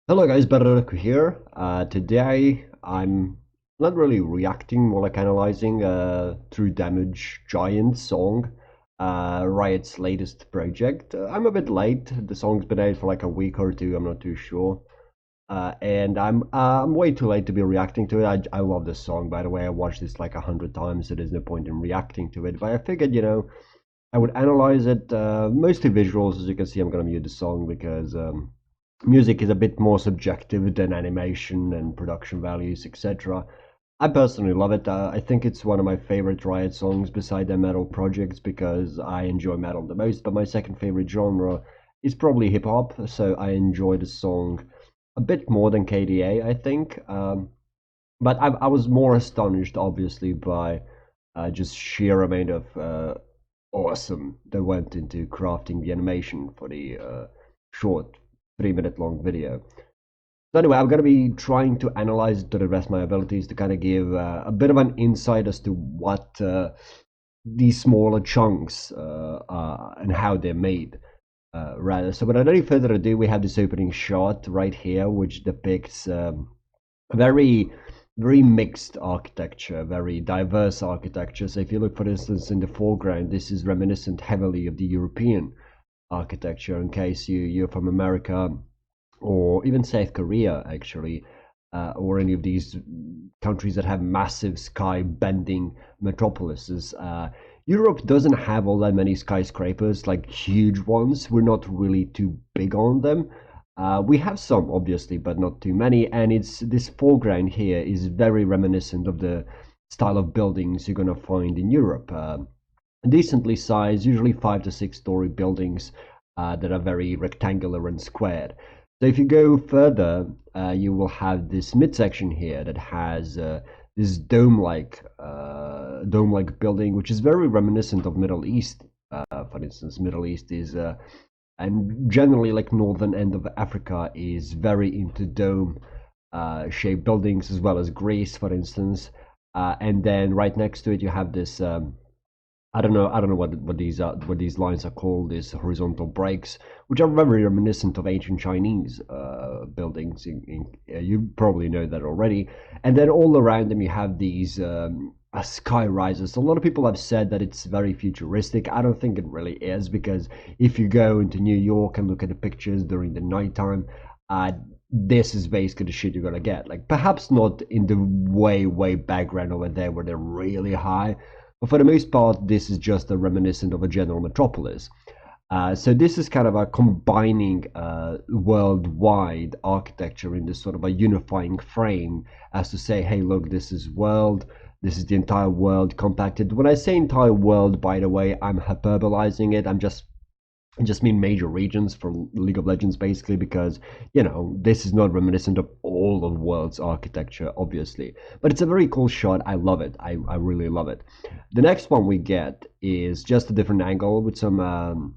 Hello guys, Berrek here. Today I'm not really reacting, more like analyzing True Damage Giant song, Riot's latest project. I'm a bit late. The song's been out for like a week or two. I'm not too sure, and I'm way too late to be reacting to it. I love this song, by the way. I watched this like 100 times, so there's no point in reacting to it. But I figured, I would analyze it. Mostly visuals, as you can see. I'm gonna mute the song because music is a bit more subjective than animation and production values, etc. I personally love it. I think it's one of my favorite Riot songs beside their metal projects because I enjoy metal the most. But my second favorite genre is probably hip hop, so I enjoy the song a bit more than KDA, I think. But I was more astonished, obviously, by just sheer amount of awesome that went into crafting the animation for the short 3 minute long video. So anyway, I'm going to be trying to analyze it to the best of my abilities to kind of give a bit of an insight as to what these smaller chunks are and how they're made. Rather, so without any further ado, we have this opening shot right here, which depicts very very mixed architecture, very diverse architecture. So if you look, for instance, in the foreground, this is reminiscent heavily of the European architecture. In case you're from America or even South Korea, actually, or any of these countries that have massive sky bending metropolises. Europe doesn't have all that many skyscrapers, like huge ones. We're not really too big on them. We have some, obviously, but not too many. And it's this foreground here is very reminiscent of the style of buildings you're gonna find in Europe. Decently sized, usually 5 to 6 story buildings that are very rectangular and squared. So if you go further, you will have this midsection here that has this dome-like building, which is very reminiscent of Middle East. For instance, Middle East is and generally like northern end of Africa is very into dome shaped buildings, as well as Greece, for instance. And then right next to it, you have this. I don't know what these lines are called. These horizontal breaks, which are very reminiscent of ancient Chinese buildings. You probably know that already. And then all around them, you have these sky rises. A lot of people have said that it's very futuristic. I don't think it really is, because if you go into New York and look at the pictures during the nighttime, this is basically the shit you're gonna get. Like perhaps not in the way background over there where they're really high, but for the most part, this is just a reminiscent of a general metropolis. So this is kind of a combining worldwide architecture in this sort of a unifying frame, as to say, hey, look, this is world, this is the entire world compacted. When I say entire world, by the way, I'm hyperbolizing it. I just mean major regions for League of Legends, basically, because, this is not reminiscent of all of the world's architecture, obviously. But it's a very cool shot. I love it. I really love it. The next one we get is just a different angle with some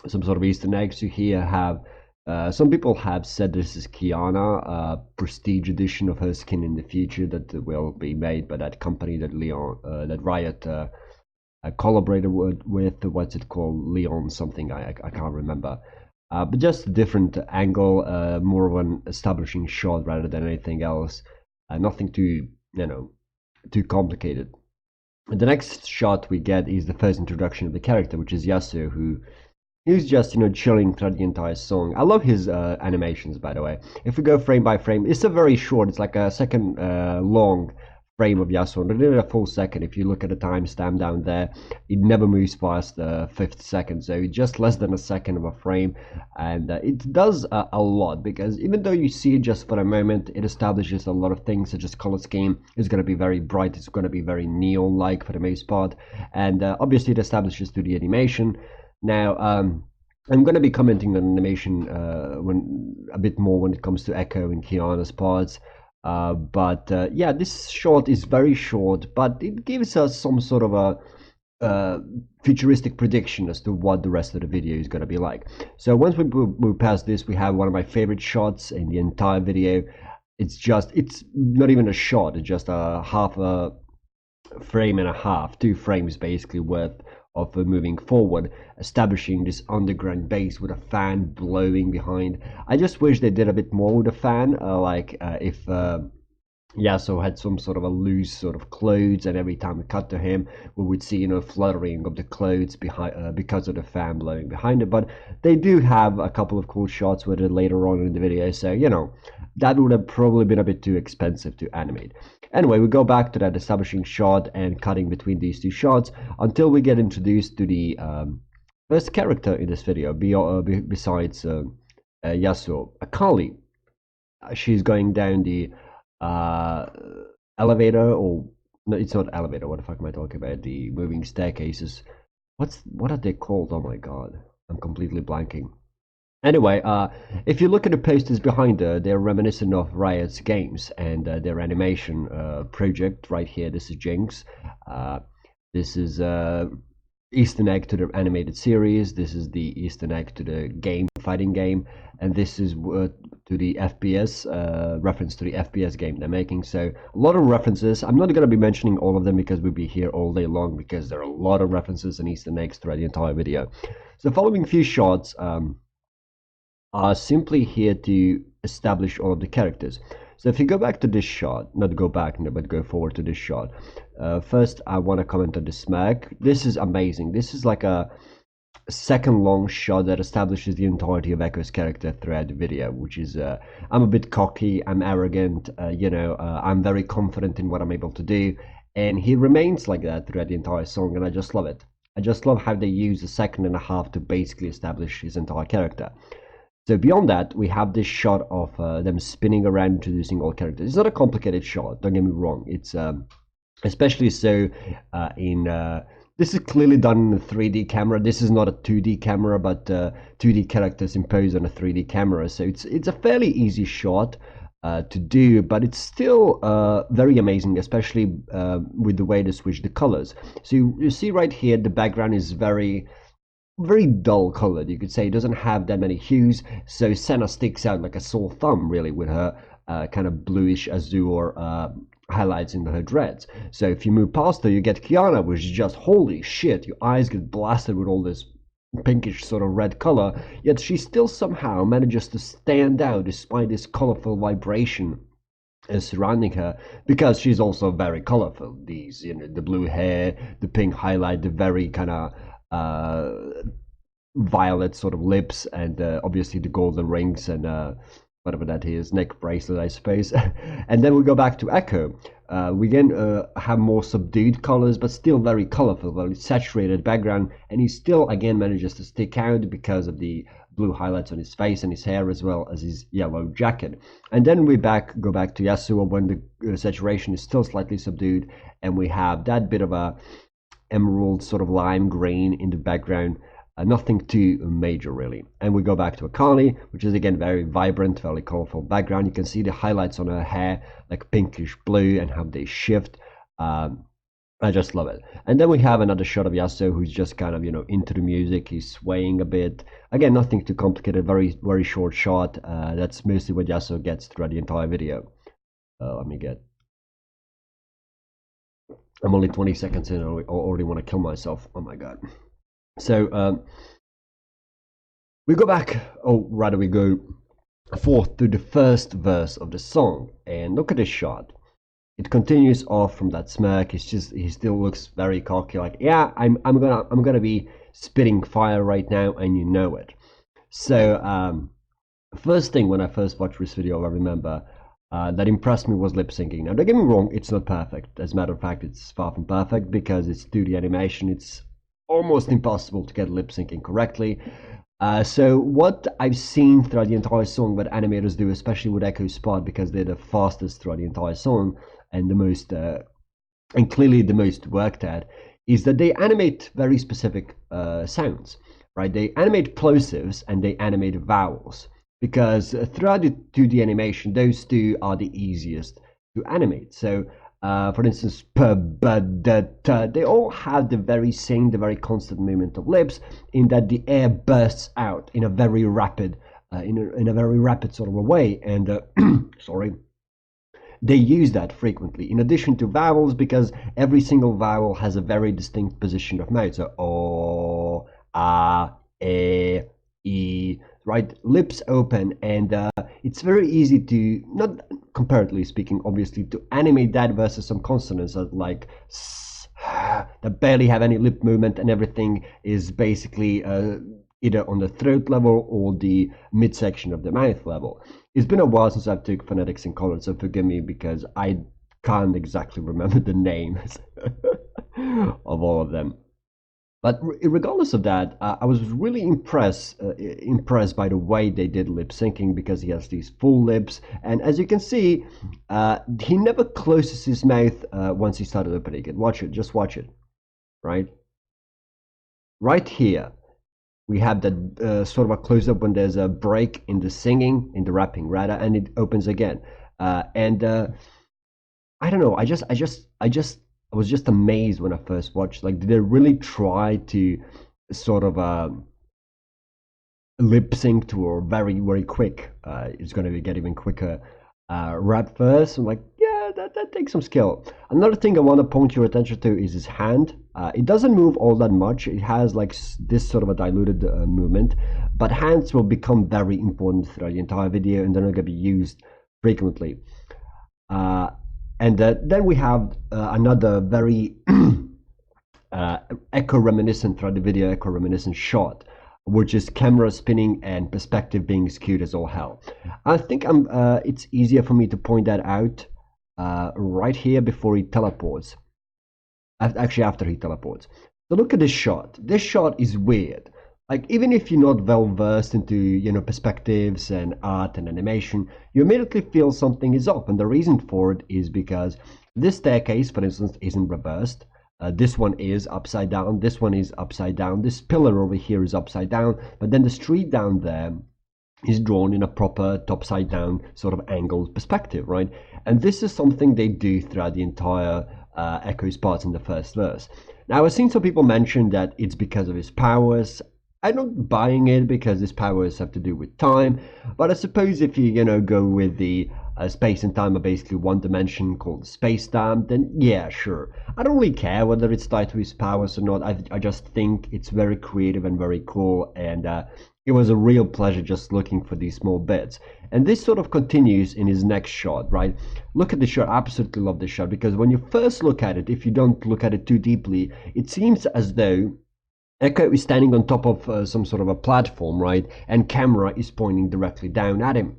sort of Easter eggs. You here have some people have said this is Qiyana, a prestige edition of her skin in the future that will be made by that company that that Riot collaborated with, what's it called, Leon something, I can't remember. But just a different angle, more of an establishing shot rather than anything else. Nothing too, too complicated. And the next shot we get is the first introduction of the character, which is Yasuo, who he's just, chilling throughout the entire song. I love his animations, by the way. If we go frame by frame, it's a very short, it's like a second long frame of Yasuo. They did a full second. If you look at the timestamp down there, it never moves past the 5th second, so it's just less than a second of a frame. And it does a lot, because even though you see it just for a moment, it establishes a lot of things, such as color scheme is going to be very bright, it's going to be very neon-like for the most part, and obviously it establishes through the animation. Now, I'm going to be commenting on animation when a bit more when it comes to Echo and Qiyana's parts. But yeah, this short is very short, but it gives us some sort of a futuristic prediction as to what the rest of the video is going to be like. So once we move past this, we have one of my favorite shots in the entire video. It's not even a shot, it's just a half a frame and a half, 2 frames basically worth of moving forward, establishing this underground base with a fan blowing behind. I just wish they did a bit more with the fan, if Yasuo had some sort of a loose sort of clothes, and every time we cut to him, we would see, fluttering of the clothes behind because of the fan blowing behind it. But they do have a couple of cool shots with it later on in the video, so that would have probably been a bit too expensive to animate. Anyway, we go back to that establishing shot and cutting between these two shots until we get introduced to the first character in this video, besides Yasuo, Akali. She's going down the elevator, or no, it's not elevator. What the fuck am I talking about? The moving staircases. What are they called? Oh my god, I'm completely blanking. Anyway, if you look at the posters behind her, they're reminiscent of Riot's games and their animation project. Right here, this is Jinx. This is Eastern egg to the animated series. This is the Eastern egg to the fighting game, and this is to the FPS reference to the FPS game they're making. So a lot of references. I'm not going to be mentioning all of them because we'll be here all day long, because there are a lot of references and Eastern eggs throughout the entire video. So the following few shots are simply here to establish all of the characters. So if you go back to this shot, not go back, no, but go forward to this shot. First, I want to comment on the smack. This is amazing. This is like a second long shot that establishes the entirety of Echo's character throughout the video, which is I'm a bit cocky, I'm arrogant, I'm very confident in what I'm able to do, and he remains like that throughout the entire song, and I just love it. I just love how they use a second and a half to basically establish his entire character. So beyond that, we have this shot of them spinning around, introducing all characters. It's not a complicated shot, don't get me wrong. It's especially so this is clearly done in a 3D camera. This is not a 2D camera, but 2D characters imposed on a 3D camera. So it's a fairly easy shot to do, but it's still very amazing, especially with the way they switch the colors. So you see right here, the background is very dull colored. You could say it doesn't have that many hues. So Senna sticks out like a sore thumb, really, with her kind of bluish azure highlights in her dreads. So if you move past her, you get Qiyana, which is just holy shit. Your eyes get blasted with all this pinkish sort of red color, yet she still somehow manages to stand out despite this colorful vibration surrounding her, because she's also very colorful. These, the blue hair, the pink highlight, the very kind of violet sort of lips, and obviously the golden rings and whatever that is, neck bracelet, I suppose. And then we go back to Echo. We again have more subdued colors, but still very colorful, very saturated background, and he still again manages to stick out because of the blue highlights on his face and his hair, as well as his yellow jacket. And then we go back to Yasuo when the saturation is still slightly subdued, and we have that bit of a emerald sort of lime green in the background. Nothing too major, really. And we go back to Akali, which is again very vibrant, very colorful background. You can see the highlights on her hair, like pinkish blue, and how they shift. I just love it. And then we have another shot of Yasuo, who's just kind of, into the music. He's swaying a bit. Again, nothing too complicated, very, very short shot. That's mostly what Yasuo gets throughout the entire video. I'm only 20 seconds in, I already want to kill myself. Oh my god. So we go back, or rather we go forth to the first verse of the song, and look at this shot. It continues off from that smirk. He still looks very cocky, like, yeah, I'm gonna be spitting fire right now, and you know it. So first thing when I first watched this video, I remember that impressed me was lip syncing. Now don't get me wrong, it's not perfect. As a matter of fact, it's far from perfect, because it's 2D animation. It's almost impossible to get lip syncing correctly. So what I've seen throughout the entire song, what animators do, especially with Echo Spot, because they're the fastest throughout the entire song and the most and clearly the most worked at, is that they animate very specific sounds, right? They animate plosives and they animate vowels, because throughout the 2D animation, those two are the easiest to animate. So for instance, p, b, d, t, they all have the very constant movement of lips, in that the air bursts out in a very rapid, in a very rapid sort of a way. And sorry, They use that frequently, in addition to vowels, because every single vowel has a very distinct position of mouth. So o, a, e, right? Lips open, and it's very easy to, not comparatively speaking, obviously, to animate that versus some consonants that like s, that barely have any lip movement, and everything is basically either on the throat level or the midsection of the mouth level. It's been a while since I've took phonetics in college, so forgive me because I can't exactly remember the names of all of them. But regardless of that, I was really impressed by the way they did lip syncing, because he has these full lips, and as you can see, he never closes his mouth once he started opening it. Watch it, just watch it, right? Right here, we have that sort of a close up when there's a break in the singing, in the rapping rather, and it opens again. And I don't know. I was just amazed when I first watched. Like, did they really try to sort of lip sync to a very very quick? It's going to get even quicker rap verse. I'm like, yeah, that takes some skill. Another thing I want to point your attention to is his hand. It doesn't move all that much. It has like this sort of a diluted movement, but hands will become very important throughout the entire video, and they're not going to be used frequently. And then we have another very echo reminiscent throughout the video, echo reminiscent shot, which is camera spinning and perspective being skewed as all hell. I think it's easier for me to point that out right here before he teleports. Actually, after he teleports. So look at this shot. This shot is weird. Like, even if you're not well versed into, you know, perspectives and art and animation, you immediately feel something is off, and the reason for it is because this staircase, for instance, isn't reversed. This one is upside down, this one is upside down, this pillar over here is upside down, but then the street down there is drawn in a proper topside down sort of angled perspective, right? And this is something they do throughout the entire Echo's parts in the first verse. Now, I've seen some people mention that it's because of his powers. I'm not buying it, because his powers have to do with time, but I suppose if you go with the space and time are basically one dimension called space-time, then yeah, sure. I don't really care whether it's tied to his powers or not. I just think it's very creative and very cool, and it was a real pleasure just looking for these small bits. And this sort of continues in his next shot, right? Look at the shot. I absolutely love this shot, because when you first look at it, if you don't look at it too deeply, it seems as though Echo is standing on top of some sort of a platform, right? And camera is pointing directly down at him.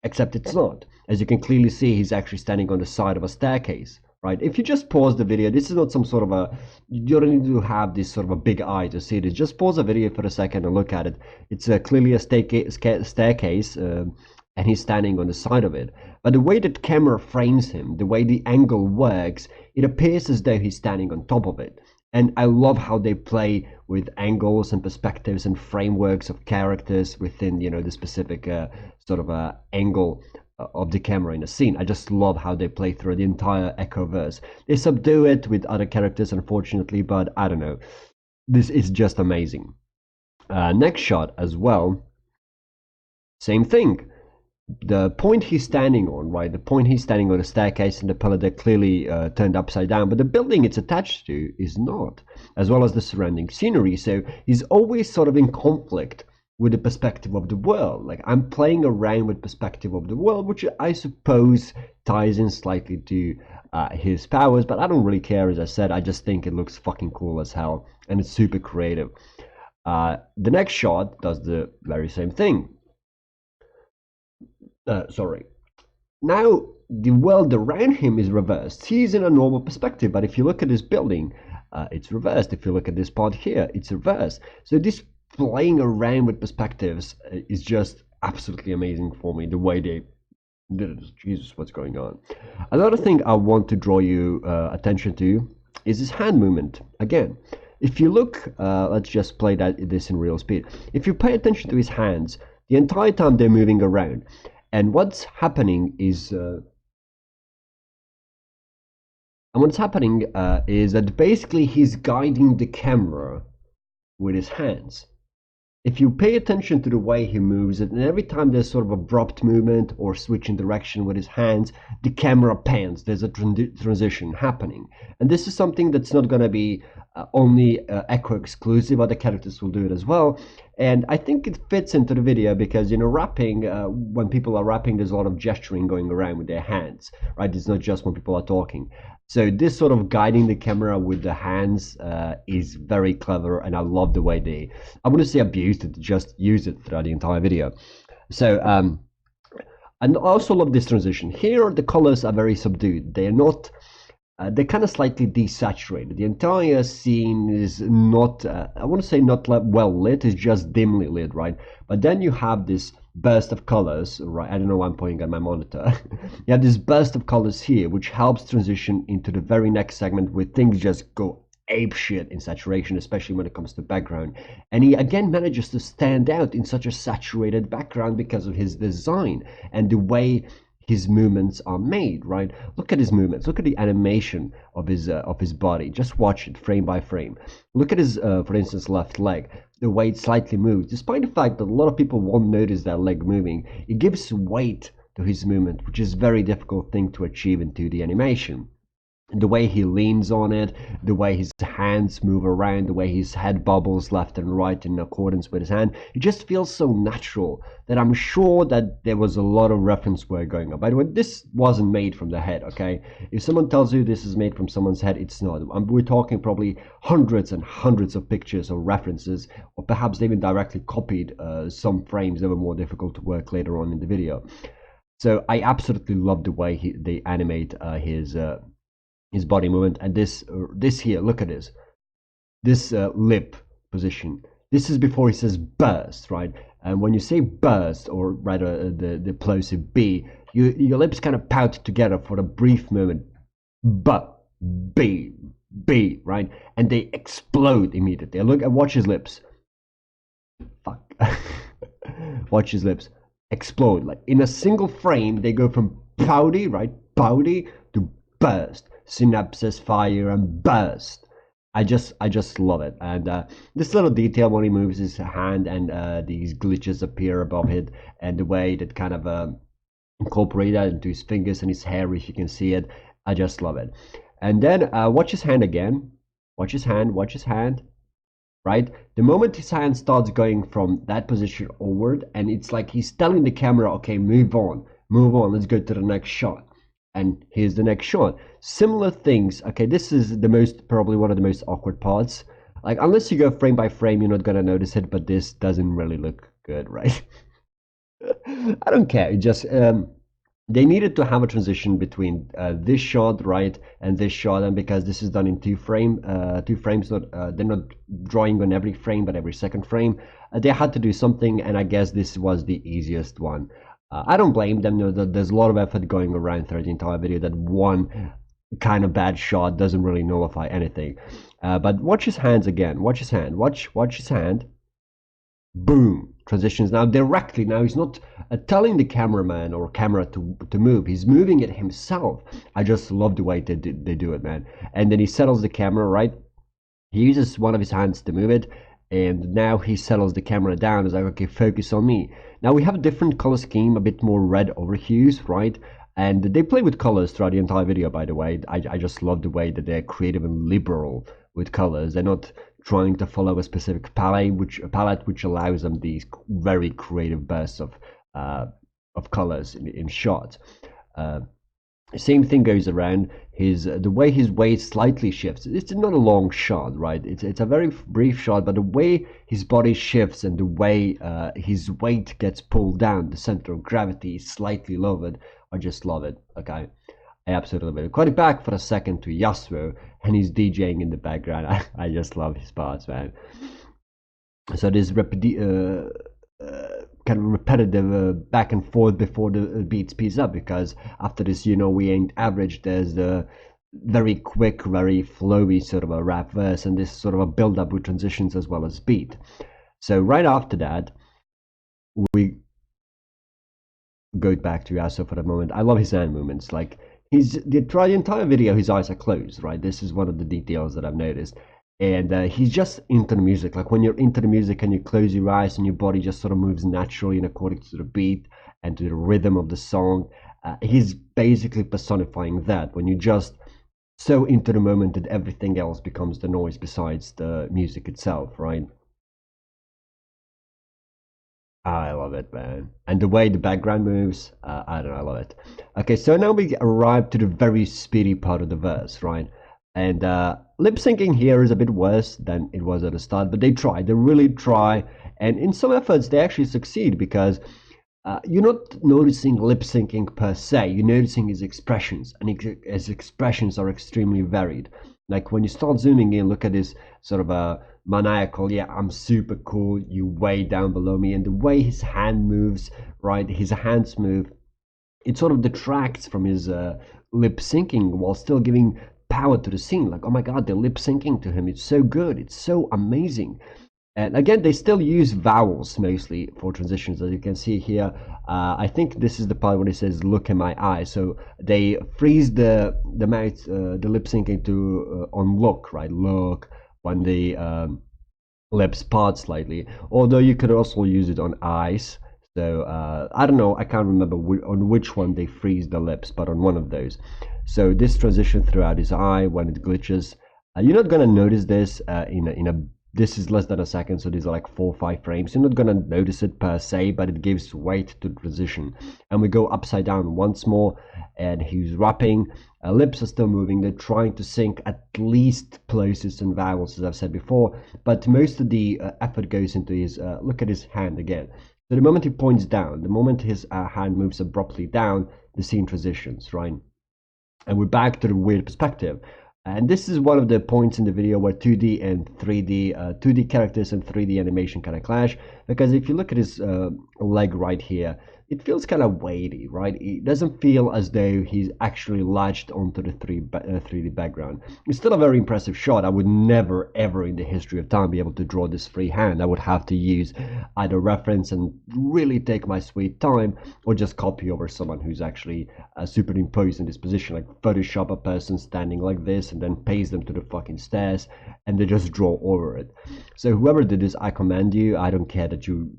Except it's not. As you can clearly see, he's actually standing on the side of a staircase, right? If you just pause the video, this is not some sort of a, you don't need to have this sort of a big eye to see it. Just pause the video for a second and look at it. It's clearly a staircase, and he's standing on the side of it. But the way that camera frames him, the way the angle works, it appears as though he's standing on top of it. And I love how they play with angles and perspectives and frameworks of characters within, the specific sort of angle of the camera in a scene. I just love how they play through the entire Echo verse. They subdue it with other characters, unfortunately, but I don't know. This is just amazing. Next shot as well. Same thing. The point he's standing on, right? The point he's standing on, the staircase and the pillar that clearly turned upside down, but the building it's attached to is not, as well as the surrounding scenery. So he's always sort of in conflict with the perspective of the world. Like, I'm playing around with perspective of the world, which I suppose ties in slightly to his powers, but I don't really care. As I said, I just think it looks fucking cool as hell, and it's super creative. The next shot does the very same thing. Sorry. Now the world around him is reversed. He's in a normal perspective, but if you look at this building, it's reversed. If you look at this part here, it's reversed. So this playing around with perspectives is just absolutely amazing for me. The way they did it. Jesus, what's going on? Another thing I want to draw you attention to is his hand movement. Again, if you look, let's just play this in real speed. If you pay attention to his hands, the entire time they're moving around. And what's happening is is that basically he's guiding the camera with his hands. if you pay attention to the way he moves it, and every time there's sort of abrupt movement or switch in direction with his hands, the camera pans. There's a transition happening. And this is something that's not going to be only Echo exclusive. Other characters will do it as well. And I think it fits into the video because, you know, rapping, when people are rapping, there's a lot of gesturing going around with their hands, right? It's not just when people are talking. So this sort of guiding the camera with the hands is very clever, and I love the way they, I wouldn't say abused it, just use it throughout the entire video. So, and I also love this transition. Here, the colors are very subdued. They're not, they're kind of slightly desaturated. The entire scene is not, I want to say not well lit, it's just dimly lit, right? But then you have this burst of colors, right? I don't know why I'm pointing at my monitor. You have this burst of colors here, which helps transition into the very next segment where things just go ape shit in saturation, especially when it comes to background. And he again manages to stand out in such a saturated background because of his design and the way his movements are made, right? Look at his movements. Look at the animation of his body. Just watch it frame by frame. Look at his, for instance, left leg. The way it slightly moves, despite the fact that a lot of people won't notice that leg moving. It gives weight to his movement, which is a very difficult thing to achieve in 2D animation. The way he leans on it, the way his hands move around, the way his head bobbles left and right in accordance with his hand, it just feels so natural that I'm sure that there was a lot of reference work going on. By the way, this wasn't made from the head, okay? If someone tells you this is made from someone's head, it's not. We're talking probably hundreds and hundreds of pictures or references, or perhaps they even directly copied some frames that were more difficult to work later on in the video. So I absolutely love the way they animate his body movement. And this here, look at this lip position. This is before he says burst, right? And when you say burst, or rather the plosive B, your lips kind of pout together for a brief moment. B, right? And they explode immediately. Look and watch his lips. Fuck. Watch his lips explode. Like in a single frame, they go from pouty, right? Pouty to burst. Synapses fire and burst. I just love it. And this little detail when he moves his hand and these glitches appear above it, and the way that kind of incorporate that into his fingers and his hair, if you can see it, I just love it. And then watch his hand again. Watch his hand, right? The moment his hand starts going from that position onward, and it's like he's telling the camera, okay, move on, let's go to the next shot. And here's the next shot. Similar things. Okay, this is probably one of the most awkward parts. Like, unless you go frame by frame, you're not gonna notice it, but this doesn't really look good, right? I don't care. It just they needed to have a transition between this shot, right, and this shot, and because this is done in two frames, they're not drawing on every frame, but every second frame. They had to do something, and I guess this was the easiest one. I don't blame them. You know, there's a lot of effort going around throughout the entire video. That one kind of bad shot doesn't really nullify anything. But watch his hands again. Watch his hand. Watch his hand. Boom. Transitions now directly. Now he's not telling the cameraman or camera to move. He's moving it himself. I just love the way they do it, man. And then he settles the camera, right? He uses one of his hands to move it. And now he settles the camera down. It's like, okay, focus on me. Now we have a different color scheme, a bit more red over hues, right? And they play with colors throughout the entire video, by the way. I just love the way that they're creative and liberal with colors. They're not trying to follow a specific palette, which allows them these very creative bursts of colors in shots. Same thing goes around the way his weight slightly shifts. It's not a long shot, right? It's a very brief shot, but the way his body shifts and the way his weight gets pulled down, the center of gravity is slightly lowered. I just love it. Okay, I absolutely love it. Cut it back for a second to Yasuo, and he's DJing in the background. I just love his parts, man. So this kind of repetitive back and forth before the beat speeds up, because after this, you know, we ain't average. There's the very quick, very flowy sort of a rap verse, and this sort of a build up with transitions as well as beat. So right after that, we go back to Yasuo for a moment. I love his hand movements. Like, the entire video, his eyes are closed, right? This is one of the details that I've noticed. and he's just into the music. Like when you're into the music and you close your eyes and your body just sort of moves naturally in accordance to the beat and to the rhythm of the song. He's basically personifying that when you just so into the moment that everything else becomes the noise besides the music itself, right? I love it, man. And the way the background moves, I don't know, I love it. Okay, so now we arrive to the very speedy part of the verse, right? And lip syncing here is a bit worse than it was at the start, but they try, they really try. And in some efforts, they actually succeed because you're not noticing lip syncing per se, you're noticing his expressions, and his expressions are extremely varied. Like when you start zooming in, look at this sort of a maniacal, yeah, I'm super cool, you way down below me, and the way his hand moves, right, his hands move, it sort of detracts from his lip syncing while still giving power to the scene. Like, oh my god, they're lip syncing to him, it's so good, it's so amazing. And again, they still use vowels mostly for transitions, as you can see here. I think this is the part where it says "look in my eye." So they freeze the mouth, the lip syncing to on look, right? Look when the lips part slightly. Although you could also use it on eyes. So I don't know. I can't remember on which one they freeze the lips, but on one of those. So this transition throughout his eye when it glitches. You're not gonna notice this in a this is less than a second, so these are like 4 or 5 frames. You're not gonna notice it per se, but it gives weight to the transition. And we go upside down once more, and he's rapping. Lips are still moving. They're trying to sync at least plosives and vowels, as I've said before. But most of the effort goes into his. Look at his hand again. So the moment he points down, the moment his hand moves abruptly down, the scene transitions, right? And we're back to the weird perspective. And this is one of the points in the video where 2D and 3D, 2D characters and 3D animation kind of clash. Because if you look at his leg right here, it feels kind of weighty, right? It doesn't feel as though he's actually latched onto the 3D background. It's still a very impressive shot. I would never, ever in the history of time be able to draw this freehand. I would have to use either reference and really take my sweet time, or just copy over someone who's actually superimposed in this position, like Photoshop a person standing like this and then paste them to the fucking stairs and they just draw over it. So whoever did this, I commend you. I don't care that you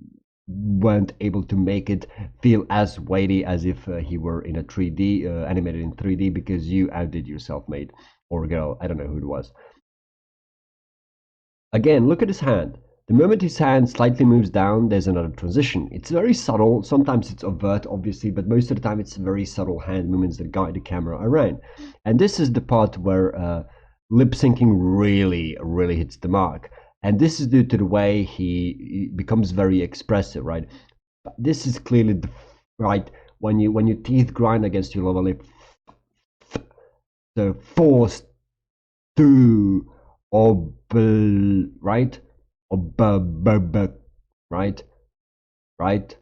weren't able to make it feel as weighty as if he were in a 3D, animated in 3D, because you outdid yourself, mate. Or girl, I don't know who it was. Again, look at his hand. The moment his hand slightly moves down, there's another transition. It's very subtle. Sometimes it's overt, obviously, but most of the time it's very subtle hand movements that guide the camera around. And this is the part where lip syncing really, really hits the mark. And this is due to the way he becomes very expressive, right? This is clearly the right when your teeth grind against your lower lip. So forced to right, right, right.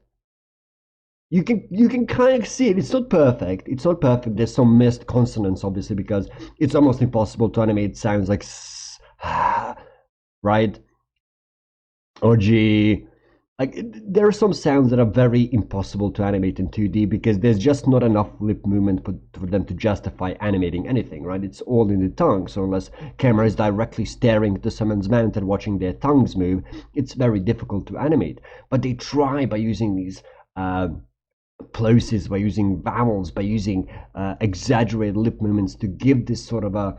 You can kind of see it. It's not perfect. It's not perfect. There's some missed consonants, obviously, because it's almost impossible to animate sounds like right, or G. Like there are some sounds that are very impossible to animate in 2D because there's just not enough lip movement for them to justify animating anything, right? It's all in the tongue, so unless camera is directly staring to someone's mouth and watching their tongues move, it's very difficult to animate. But they try by using these plosives, by using vowels, by using exaggerated lip movements to give this sort of a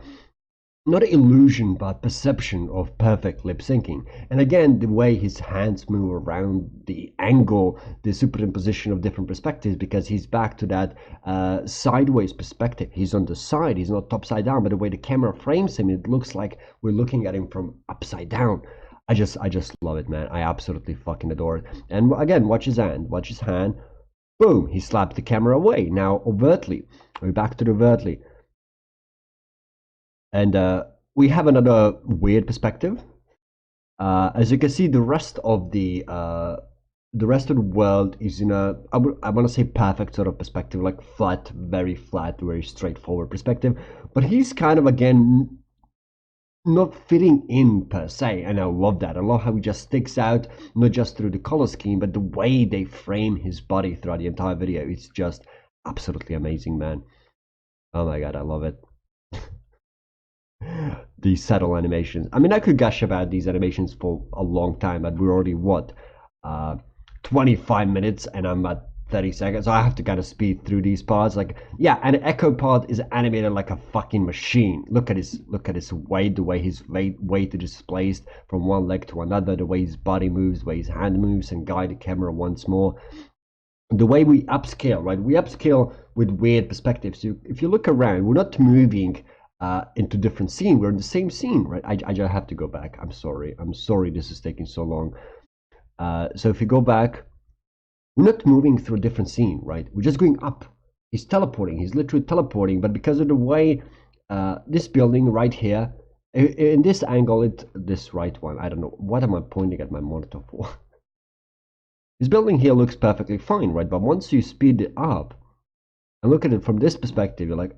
not illusion but perception of perfect lip syncing. And again, the way his hands move around, the angle, the superimposition of different perspectives, because he's back to that sideways perspective. He's on the side, he's not topside down, but the way the camera frames him, it looks like we're looking at him from upside down. I just love it, man. I absolutely fucking adore it. And again, watch his hand, watch his hand. Boom, he slapped the camera away. Now overtly, we're back to the overtly. And we have another weird perspective. As you can see, the rest of the world is in a I want to say perfect sort of perspective, like flat, very straightforward perspective. But he's kind of again not fitting in per se, and I love that. I love how he just sticks out, not just through the color scheme, but the way they frame his body throughout the entire video. It's just absolutely amazing, man. Oh my god, I love it. these subtle animations. I mean, I could gush about these animations for a long time, but we're already what, uh, 25 minutes, and I'm at 30 seconds. So I have to kind of speed through these parts. Like, yeah, and Echo part is animated like a fucking machine. Look at his weight, the way his weight is displaced from one leg to another, the way his body moves, the way his hand moves, and guide the camera once more. The way we upscale, right? We upscale with weird perspectives. So if you look around, we're not moving into different scene. We're in the same scene, right? I just have to go back. I'm sorry. I'm sorry this is taking so long. So if you go back, we're not moving through a different scene, right? We're just going up. He's teleporting. He's literally teleporting. But because of the way this building right here, in this angle, this right one, I don't know. What am I pointing at my monitor for? This building here looks perfectly fine, right? But once you speed it up and look at it from this perspective, you're like,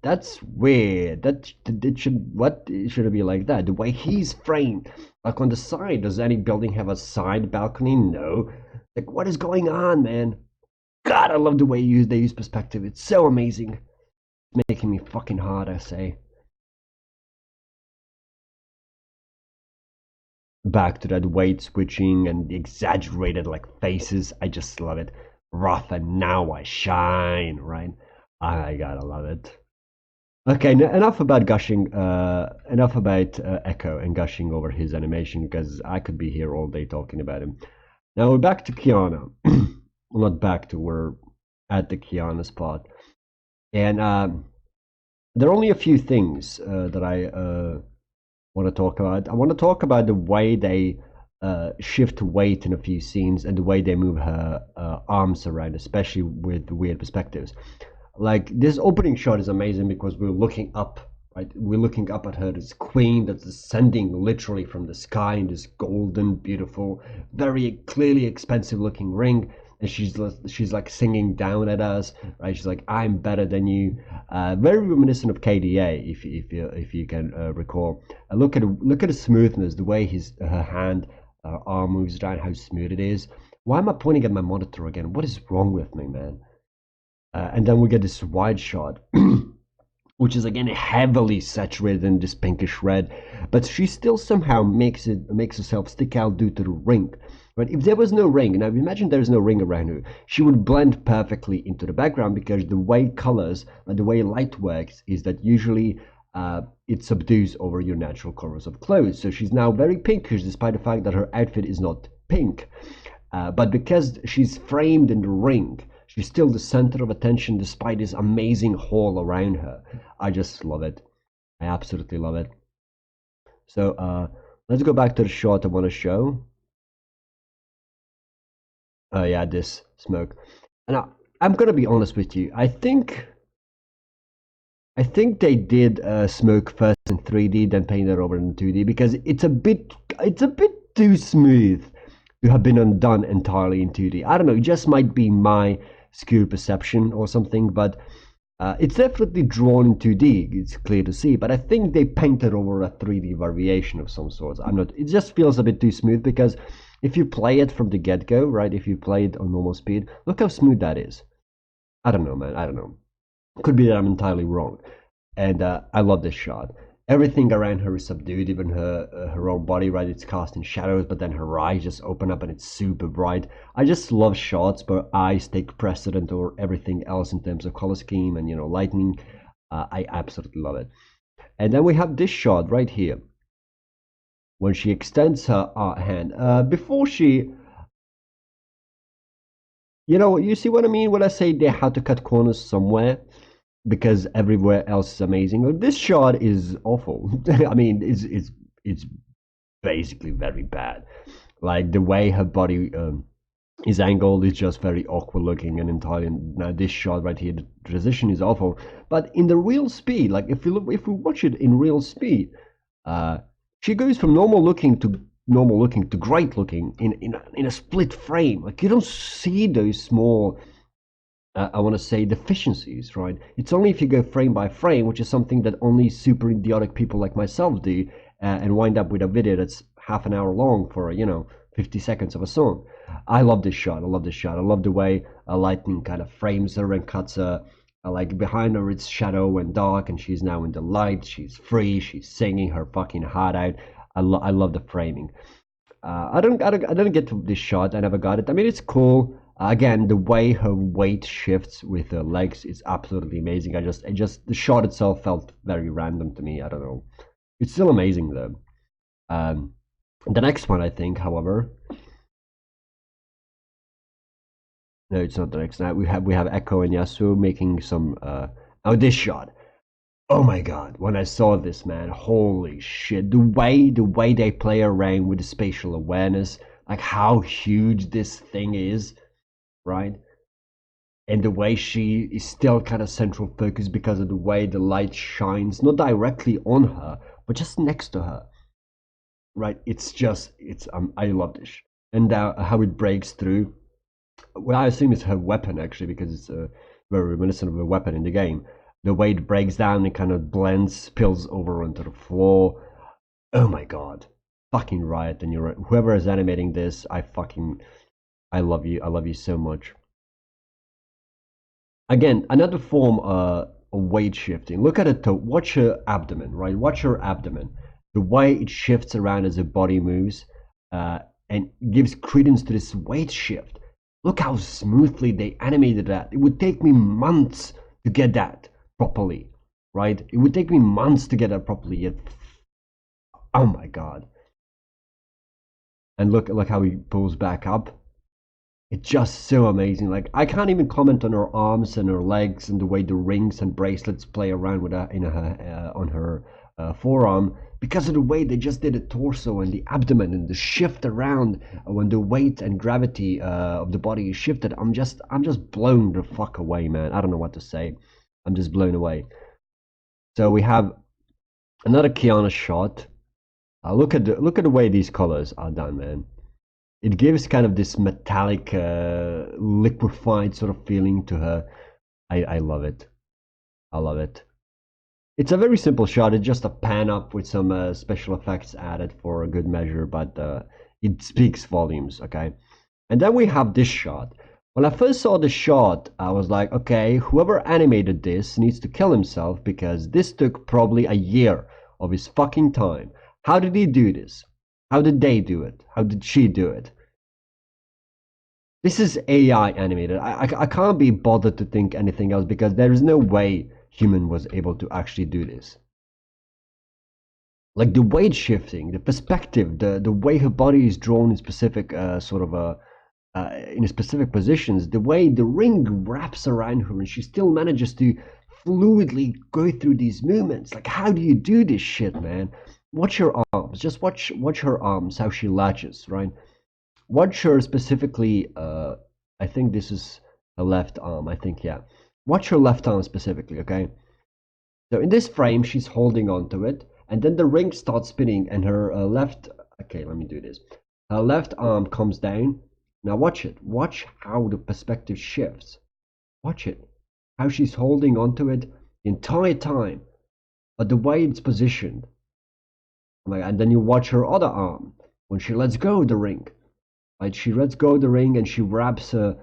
that's weird. What should it be like that? The way he's framed, like on the side, does any building have a side balcony? No. Like, what is going on, man? God, I love the way they use perspective. It's so amazing. It's making me fucking hard, I say. Back to that weight switching and the exaggerated like faces. I just love it. Rough and now I shine, right? I gotta love it. Okay, enough about gushing. Enough about Echo and gushing over his animation because I could be here all day talking about him. Now we're back to Kiana. Well, not back to, we're at the Kiana spot, and there are only a few things that I want to talk about. I want to talk about the way they shift weight in a few scenes and the way they move her arms around, especially with the weird perspectives. Like this opening shot is amazing because we're looking up, right? We're looking up at her, this queen that's descending literally from the sky in this golden, beautiful, very clearly expensive looking ring. And she's like singing down at us, right? She's like, "I'm better than you." Very reminiscent of KDA, if you can recall. Look at the smoothness, the way her hand, arm moves around, how smooth it is. Why am I pointing at my monitor again? What is wrong with me, man? And then we get this wide shot, which is again heavily saturated in this pinkish red, but she still somehow makes herself stick out due to the ring. Right? If there was no ring, now imagine there's no ring around her, she would blend perfectly into the background because the way colors and the way light works is that usually it subdues over your natural colors of clothes. So she's now very pinkish despite the fact that her outfit is not pink. But because she's framed in the ring, she's still the center of attention despite this amazing hall around her. I just love it. I absolutely love it. So let's go back to the shot I want to show. Oh yeah, this smoke. And I'm gonna be honest with you. I think they did smoke first in 3D, then painted over in 2D because it's a bit too smooth to have been undone entirely in 2D. I don't know. It just might be my skewed perception or something, but it's definitely drawn in 2D. It's clear to see, but I think they painted over a 3D variation of some sort. I'm not. It just feels a bit too smooth because if you play it from the get-go, right? If you play it on normal speed, look how smooth that is. I don't know, man. I don't know. Could be that I'm entirely wrong. And I love this shot. Everything around her is subdued, even her own body, right? It's cast in shadows, but then her eyes just open up and it's super bright. I just love shots where eyes take precedent over everything else in terms of color scheme and, lighting. I absolutely love it. And then we have this shot right here when she extends her hand. Before she... you see what I mean when I say they had to cut corners somewhere? Because everywhere else is amazing. This shot is awful. I mean, it's basically very bad. Like the way her body is angled is just very awkward looking and entirely. Now this shot right here, the transition is awful. But in the real speed, like if we watch it in real speed, she goes from normal looking to great looking in a split frame. Like you don't see those small. I want to say deficiencies, right? It's only if you go frame by frame, which is something that only super idiotic people like myself do, and wind up with a video that's half an hour long for 50 seconds of a song. I love this shot. I love the way lightning kind of frames her and cuts her Like behind her it's shadow and dark, and she's now in the light. She's free. She's singing her fucking heart out. I love the framing. I didn't get to this shot. I never got it. I mean, it's cool. Again, the way her weight shifts with her legs is absolutely amazing. The shot itself felt very random to me. I don't know. It's still amazing though. The next one, I think, however, no, it's not the next. Now we have Echo and Yasuo making some. Oh, this shot. Oh my god, when I saw this, man, holy shit. The way they play around with the spatial awareness, like how huge this thing is, right? And the way she is still kind of central focus because of the way the light shines, not directly on her, but just next to her. Right? I love this. And how it breaks through. Well, I assume it's her weapon actually, because it's very reminiscent of a weapon in the game. The way it breaks down, it kind of blends, spills over onto the floor. Oh my god. Fucking Riot, and whoever is animating this, I love you. I love you so much. Again, another form of weight shifting. Look at it, watch her abdomen, right? Watch her abdomen. The way it shifts around as her body moves, and gives credence to this weight shift. Look how smoothly they animated that. It would take me months to get that properly, right? It would take me months to get that properly, yet, oh my god. And look how he pulls back up. It's just so amazing. Like, I can't even comment on her arms and her legs and the way the rings and bracelets play around with her on her forearm, because of the way they just did the torso and the abdomen and the shift around when the weight and gravity of the body is shifted. I'm just blown the fuck away, man. I don't know what to say. I'm just blown away. So we have another Qiyana shot. Look at the way these colors are done, man. It gives kind of this metallic, liquefied sort of feeling to her. I love it. I love it. It's a very simple shot. It's just a pan up with some special effects added for a good measure, but it speaks volumes, okay? And then we have this shot. When I first saw this shot, I was like, okay, whoever animated this needs to kill himself, because this took probably a year of his fucking time. How did he do this? How did they do it? How did she do it? This is AI animated. I can't be bothered to think anything else, because there is no way human was able to actually do this. Like the weight shifting, the perspective, the way her body is drawn in specific in specific positions, the way the ring wraps around her and she still manages to fluidly go through these movements. Like, how do you do this shit, man? Watch her arms. Just watch her arms, how she latches, right? Watch her specifically. I think this is her left arm. I think, yeah. Watch her left arm specifically, okay? So in this frame, she's holding on to it, and then the ring starts spinning, and her left. Okay, let me do this. Her left arm comes down. Now watch it. Watch how the perspective shifts. Watch it. How she's holding on to it the entire time, but the way it's positioned. And then you watch her other arm when she lets go of the ring. Right? She lets go of the ring and she wraps her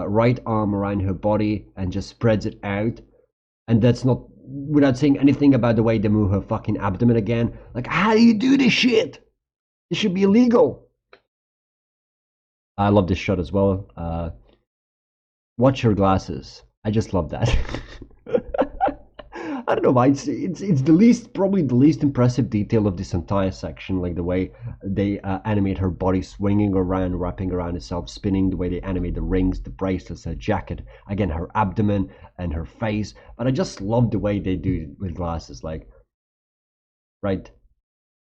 right arm around her body and just spreads it out. And that's not without saying anything about the way they move her fucking abdomen again. Like, how do you do this shit? This should be illegal. I love this shot as well. Watch her glasses. I just love that. I don't know why it's probably the least impressive detail of this entire section, like the way they animate her body swinging around, wrapping around itself, spinning, the way they animate the rings, the bracelets, her jacket, again her abdomen and her face. But I just love the way they do it with glasses, like, right?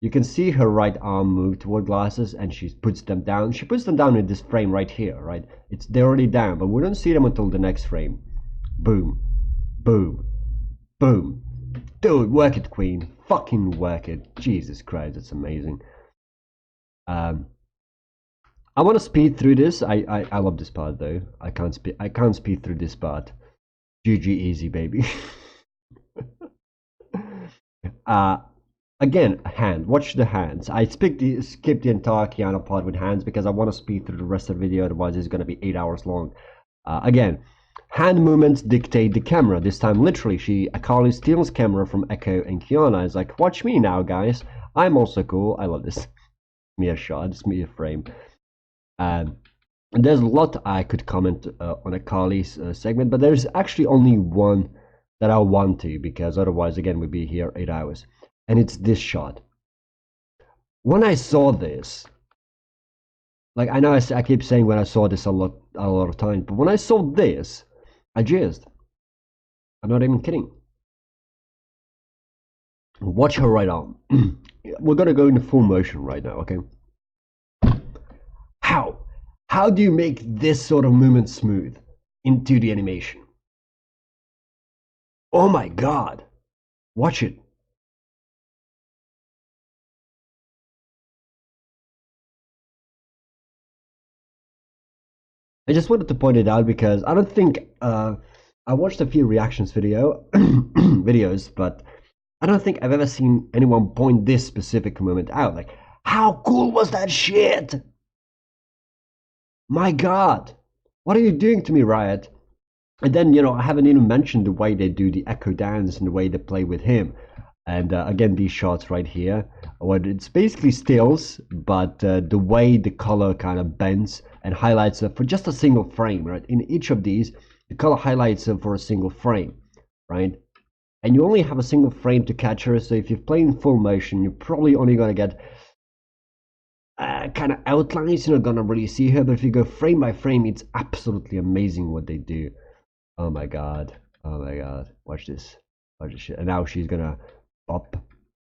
You can see her right arm move toward glasses, and she puts them down. She puts them down in this frame right here, right? They're already down, but we don't see them until the next frame. Boom, boom, boom. Dude, work it, queen. Fucking work it. Jesus Christ, it's amazing. I want to speed through this. I love this part though. I can't speed through this part. GG easy, baby. Again, hand. Watch the hands. I skipped the entire Qiyana part with hands because I want to speed through the rest of the video. Otherwise, it's going to be 8 hours long. Again, Hand movements dictate the camera. This time, literally, Akali steals camera from Echo and Qiyana. It's like, watch me now, guys. I'm also cool. I love this. Mere shot, it's mere frame. There's a lot I could comment on Akali's segment, but there's actually only one that I want to, because otherwise, again, we'd be here 8 hours. And it's this shot. When I saw this, like, I know I keep saying when I saw this a lot of times, but when I saw this, I jizzed. I'm not even kidding. Watch her right on. We're gonna go into full motion right now, okay? How do you make this sort of movement smooth into the animation? Oh my god. Watch it. I just wanted to point it out because I don't think I watched a few reactions videos, but I don't think I've ever seen anyone point this specific moment out. Like, how cool was that shit? My god, what are you doing to me, Riot? And then, you know, I haven't even mentioned the way they do the Echo dance and the way they play with him. And again, these shots right here, well, it's basically stills, but the way the color kind of bends and highlights for just a single frame, right? In each of these, the color highlights for a single frame, right? And you only have a single frame to catch her, so if you're playing full motion, you're probably only going to get kind of outlines. You're not going to really see her, but if you go frame by frame, it's absolutely amazing what they do. Oh my god, watch this shit. And now she's going to pop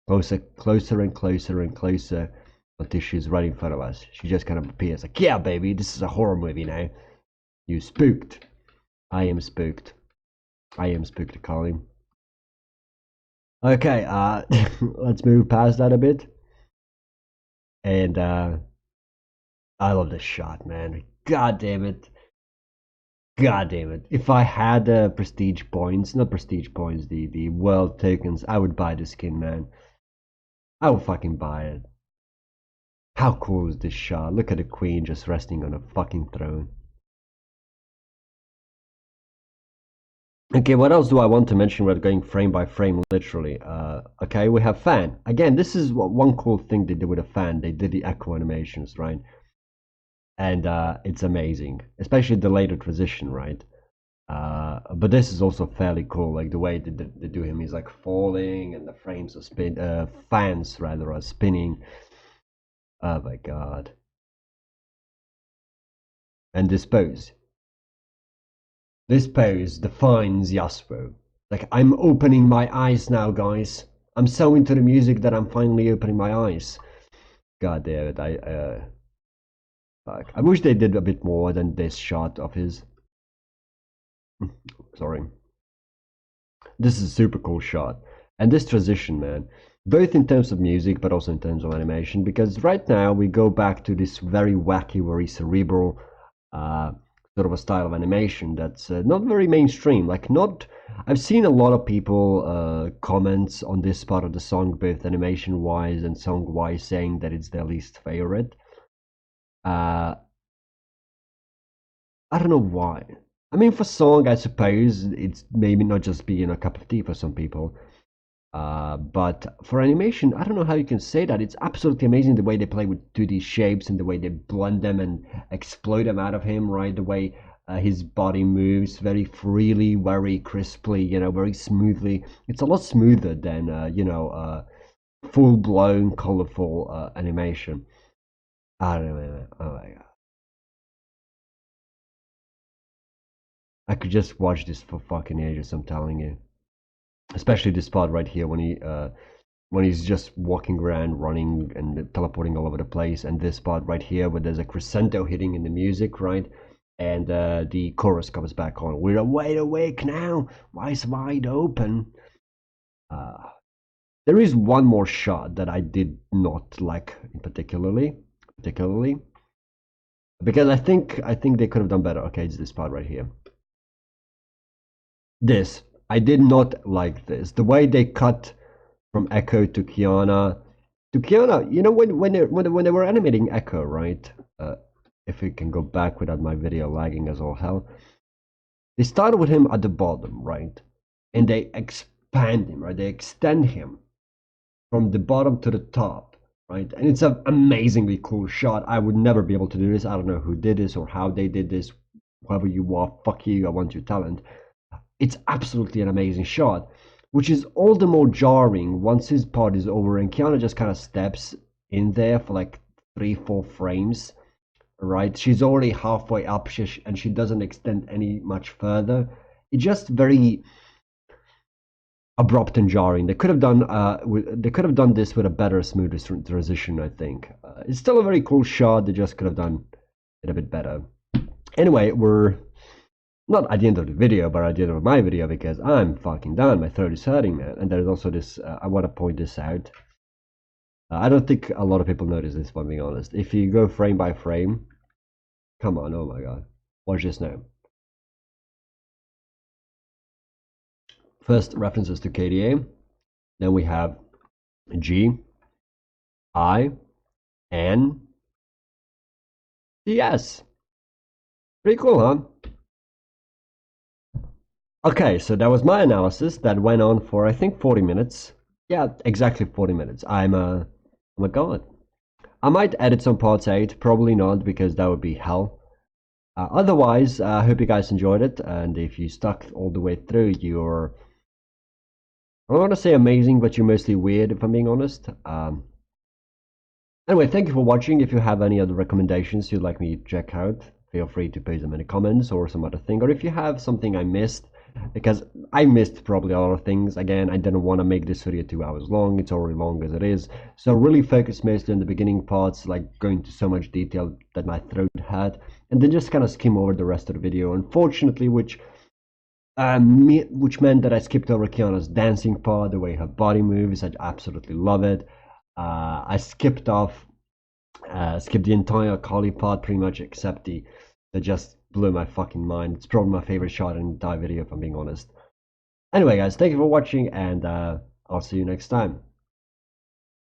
closer and closer and closer until she's right in front of us. She just kind of appears like, yeah, baby, this is a horror movie now. You spooked. I am spooked. I am spooked, Colin. Okay, let's move past that a bit. And I love this shot, man. God damn it. God damn it. If I had prestige points, not prestige points, the world tokens, I would buy the skin, man. I would fucking buy it. How cool is this shot? Look at the queen just resting on a fucking throne. Okay, what else do I want to mention? We're going frame by frame, literally. Okay, we have fan. Again, this is one cool thing they did with a fan. They did the echo animations, right? And it's amazing, especially the later transition, right? But this is also fairly cool, like the way they do him. He's like falling, and the frames are fans rather are spinning. Oh my god! And this pose. This pose defines Yasuo. Like, I'm opening my eyes now, guys. I'm so into the music that I'm finally opening my eyes. God damn it! Fuck. I wish they did a bit more than this shot of his. Sorry. This is a super cool shot. And this transition, man, both in terms of music but also in terms of animation, because right now we go back to this very wacky, very cerebral sort of a style of animation that's not very mainstream. Like, not, I've seen a lot of people comments on this part of the song, both animation wise and song wise, saying that it's their least favorite. I don't know why. I mean, for song, I suppose it's maybe not just being a cup of tea for some people. But for animation, I don't know how you can say that. It's absolutely amazing the way they play with 2D shapes and the way they blend them and explode them out of him, right? The way his body moves very freely, very crisply, you know, very smoothly. It's a lot smoother than, full-blown, colorful animation. I don't know. Oh my god. I could just watch this for fucking ages, I'm telling you. Especially this part right here when he's just walking around, running and teleporting all over the place, and this part right here where there's a crescendo hitting in the music, right? And the chorus comes back on. We're wide awake now, eyes wide open. There is one more shot that I did not like particularly, because I think they could have done better. Okay, it's this part right here. This. I did not like this. The way they cut from Echo to Qiyana. You know, when they were animating Echo, right? If we can go back without my video lagging as all hell. They started with him at the bottom, right? And they expand him, right? They extend him from the bottom to the top, right? And it's an amazingly cool shot. I would never be able to do this. I don't know who did this or how they did this. Whoever you are, fuck you, I want your talent. It's absolutely an amazing shot, which is all the more jarring once his part is over and Kiana just kind of steps in there for like 3-4 frames, right? She's already halfway up and she doesn't extend any much further. It's just very abrupt and jarring. They could have done this with a better, smoother transition. I think it's still a very cool shot. They just could have done it a bit better. Anyway, we're not at the end of the video, but at the end of my video because I'm fucking done. My throat is hurting, man. And there's also this. I want to point this out. I don't think a lot of people notice this, if I'm being honest. If you go frame by frame, come on, oh my god, watch this now. First, references to KDA. Then we have G, I, N, DS. Pretty cool, huh? Okay, so that was my analysis that went on for I think 40 minutes. Yeah, exactly 40 minutes. I'm a god. I might edit some parts out, probably not because that would be hell. Otherwise, I hope you guys enjoyed it, and if you stuck all the way through, you're, I don't want to say amazing, but you're mostly weird, if I'm being honest. Anyway, thank you for watching. If you have any other recommendations you'd like me to check out, feel free to post them in the comments or some other thing. Or if you have something I missed, because I missed probably a lot of things. Again, I didn't want to make this video 2 hours long. It's already long as it is. So really focus mostly on the beginning parts, like going into so much detail that my throat had, and then just kind of skim over the rest of the video. Unfortunately, which meant that I skipped over Kiana's dancing part, the way her body moves. I absolutely love it. I skipped the entire Kali part pretty much, except that just blew my fucking mind. It's probably my favorite shot in the entire video, if I'm being honest. Anyway, guys, thank you for watching, and I'll see you next time.